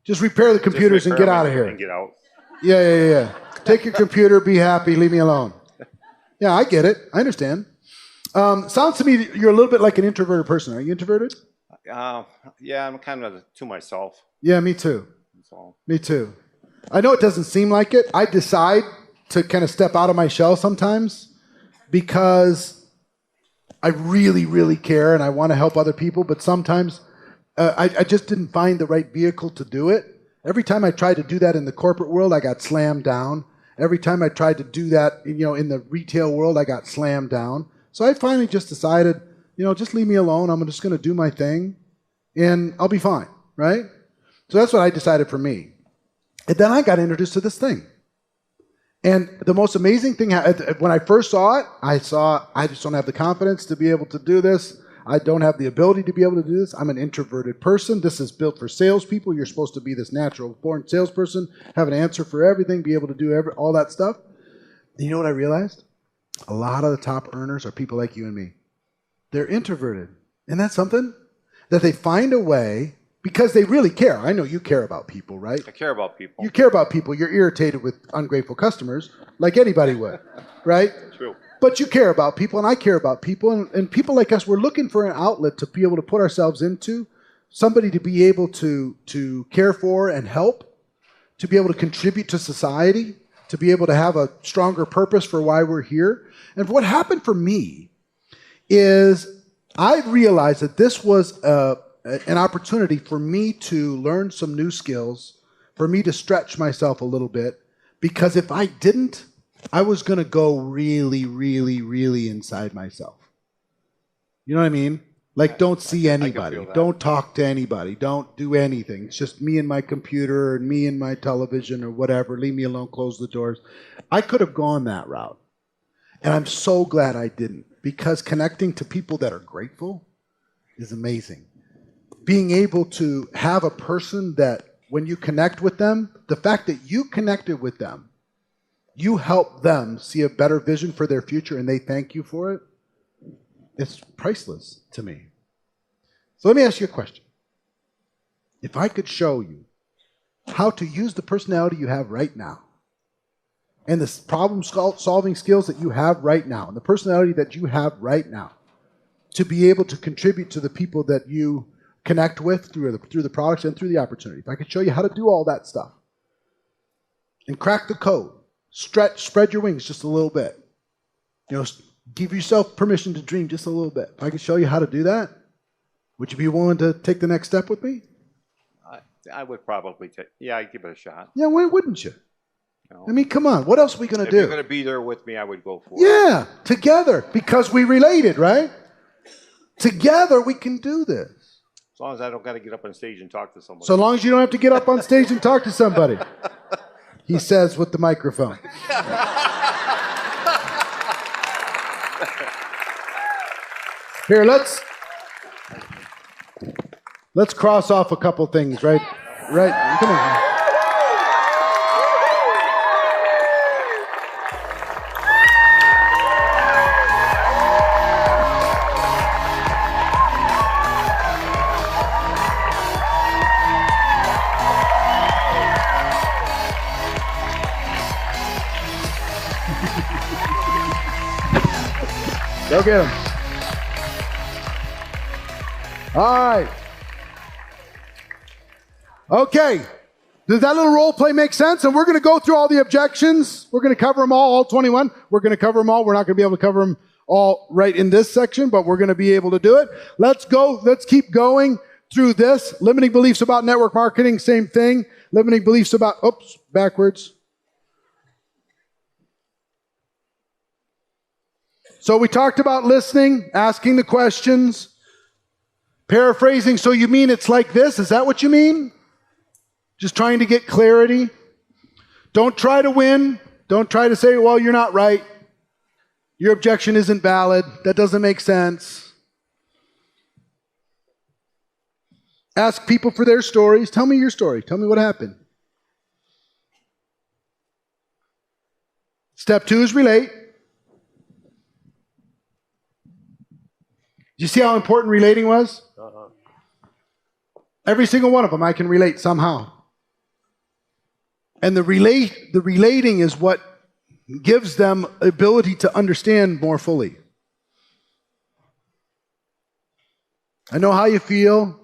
Just repair the computers and get out of here. And get out. Yeah. Take your computer, be happy, leave me alone. Yeah, I get it. I understand. Sounds to me you're a little bit like an introverted person. Are you introverted? Yeah, I'm kind of to myself. Yeah, me too. So. Me too. I know it doesn't seem like it. I decide to kind of step out of my shell sometimes because I really, really care and I want to help other people, but sometimes I just didn't find the right vehicle to do it. Every time I tried to do that in the corporate world, I got slammed down. Every time I tried to do that, in the retail world, I got slammed down. So I finally just decided, just leave me alone. I'm just going to do my thing, and I'll be fine, right? So that's what I decided for me. And then I got introduced to this thing. And the most amazing thing, when I first saw it, I just don't have the confidence to be able to do this. I don't have the ability to be able to do this. I'm an introverted person. This is built for salespeople. You're supposed to be this natural-born salesperson, have an answer for everything, be able to do all that stuff. And you know what I realized? A lot of the top earners are people like you and me. They're introverted. Isn't that something? That they find a way, because they really care. I know you care about people, right? I care about people. You care about people. You're irritated with ungrateful customers, like anybody would, right? True. But you care about people, and I care about people, and people like us, we're looking for an outlet to be able to put ourselves into, somebody to be able to care for and help, to be able to contribute to society, to be able to have a stronger purpose for why we're here. And what happened for me is I realized that this was an opportunity for me to learn some new skills, for me to stretch myself a little bit, because if I didn't, I was going to go really, really, really inside myself. You know what I mean? Like, don't see anybody. Don't talk to anybody. Don't do anything. It's just me and my computer and me and my television or whatever. Leave me alone, close the doors. I could have gone that route. And I'm so glad I didn't, because connecting to people that are grateful is amazing. Being able to have a person that when you connect with them, the fact that you connected with them, you help them see a better vision for their future and they thank you for it, it's priceless to me. So let me ask you a question. If I could show you how to use the personality you have right now and the problem-solving skills that you have right now and the personality that you have right now to be able to contribute to the people that you connect with through the products and through the opportunity, if I could show you how to do all that stuff and crack the code, spread your wings just a little bit. Give yourself permission to dream just a little bit. If I could show you how to do that, would you be willing to take the next step with me? I would probably I'd give it a shot. Yeah, why wouldn't you? No. I mean, come on. What else are we going to do? If you're going to be there with me, I would go for it. Yeah, together, because we related, right? Together, we can do this. As long as I don't got to get up on stage and talk to somebody. So long as you don't have to get up on stage and talk to somebody. He says with the microphone. Here, let's cross off a couple things, right? Right. Come on. Go get him. All right. Okay. Does that little role play make sense? And we're going to go through all the objections. We're going to cover them all 21. We're going to cover them all. We're not going to be able to cover them all right in this section, but we're going to be able to do it. Let's go. Let's keep going through this. Limiting beliefs about network marketing, same thing. Limiting beliefs about, backwards. So we talked about listening, asking the questions, paraphrasing. So you mean it's like this? Is that what you mean? Just trying to get clarity. Don't try to win. Don't try to say, well, you're not right. Your objection isn't valid. That doesn't make sense. Ask people for their stories. Tell me your story. Tell me what happened. Step 2 is relate. You see how important relating was? Every single one of them I can relate somehow. And the relating is what gives them ability to understand more fully. I know how you feel.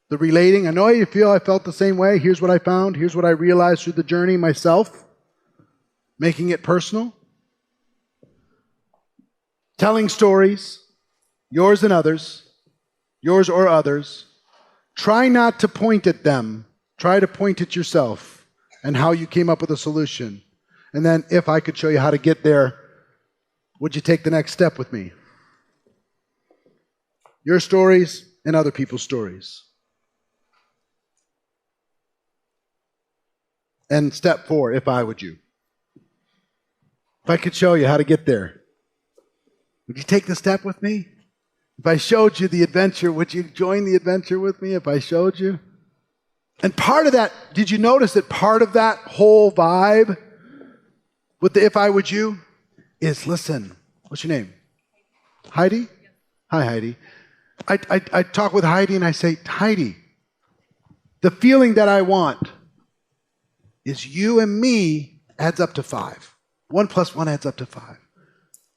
The relating, I know how you feel. I felt the same way. Here's what I found. Here's what I realized through the journey myself. Making it personal. Telling stories, yours and others, yours or others. Try not to point at them. Try to point at yourself and how you came up with a solution. And then if I could show you how to get there, would you take the next step with me? Your stories and other people's stories. And step 4, if I would you. If I could show you how to get there, would you take the step with me? If I showed you the adventure, would you join the adventure with me if I showed you? And part of that, did you notice that part of that whole vibe with the if I would you is, listen, what's your name? Heidi? Hi, Heidi. I talk with Heidi and I say, Heidi, the feeling that I want is you and me adds up to 5. 1 + 1 adds up to 5.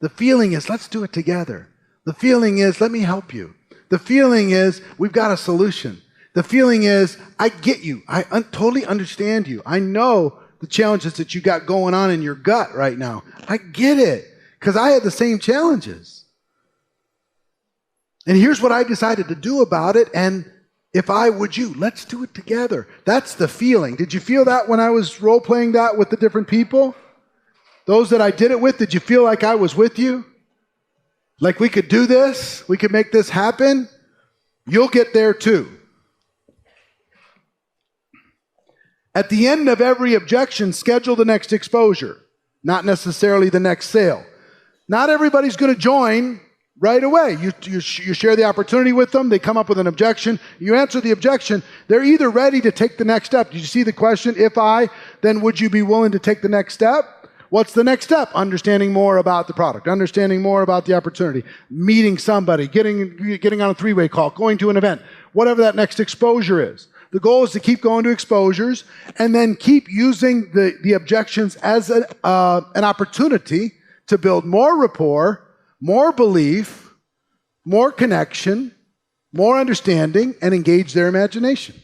The feeling is, let's do it together. The feeling is, let me help you. The feeling is, we've got a solution. The feeling is, I get you. I totally understand you. I know the challenges that you got going on in your gut right now. I get it, because I had the same challenges. And here's what I decided to do about it, and if I would you, let's do it together. That's the feeling. Did you feel that when I was role-playing that with the different people? Those that I did it with, did you feel like I was with you? Like we could do this? We could make this happen? You'll get there too. At the end of every objection, schedule the next exposure, not necessarily the next sale. Not everybody's going to join right away. You share the opportunity with them. They come up with an objection. You answer the objection. They're either ready to take the next step. Did you see the question? If I, then would you be willing to take the next step? What's the next step? Understanding more about the product, understanding more about the opportunity, meeting somebody, getting on a 3-way call, going to an event, whatever that next exposure is. The goal is to keep going to exposures and then keep using the objections as an opportunity to build more rapport, more belief, more connection, more understanding, and engage their imagination.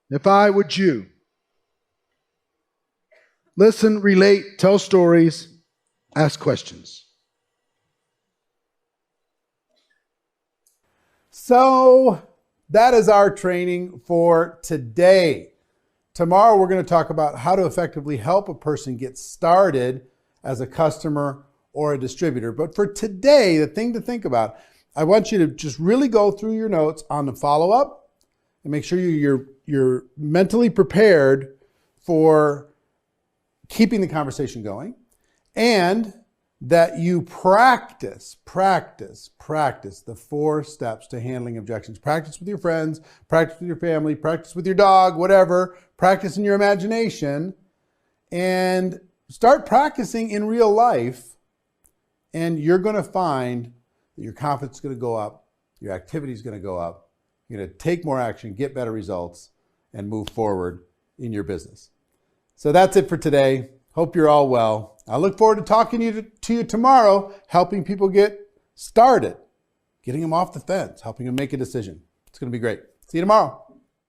If I would you, listen, relate, tell stories, ask questions. So that is our training for today. Tomorrow we're going to talk about how to effectively help a person get started as a customer or a distributor. But for today, the thing to think about, I want you to just really go through your notes on the follow-up and make sure you're mentally prepared for keeping the conversation going, and that you practice the 4 steps to handling objections. Practice with your friends, practice with your family, practice with your dog, whatever. Practice in your imagination, and start practicing in real life, and you're going to find that your confidence is going to go up, your activity is going to go up, you're going to take more action, get better results, and move forward in your business. So that's it for today. Hope you're all well. I look forward to talking to you tomorrow, helping people get started, getting them off the fence, helping them make a decision. It's going to be great. See you tomorrow.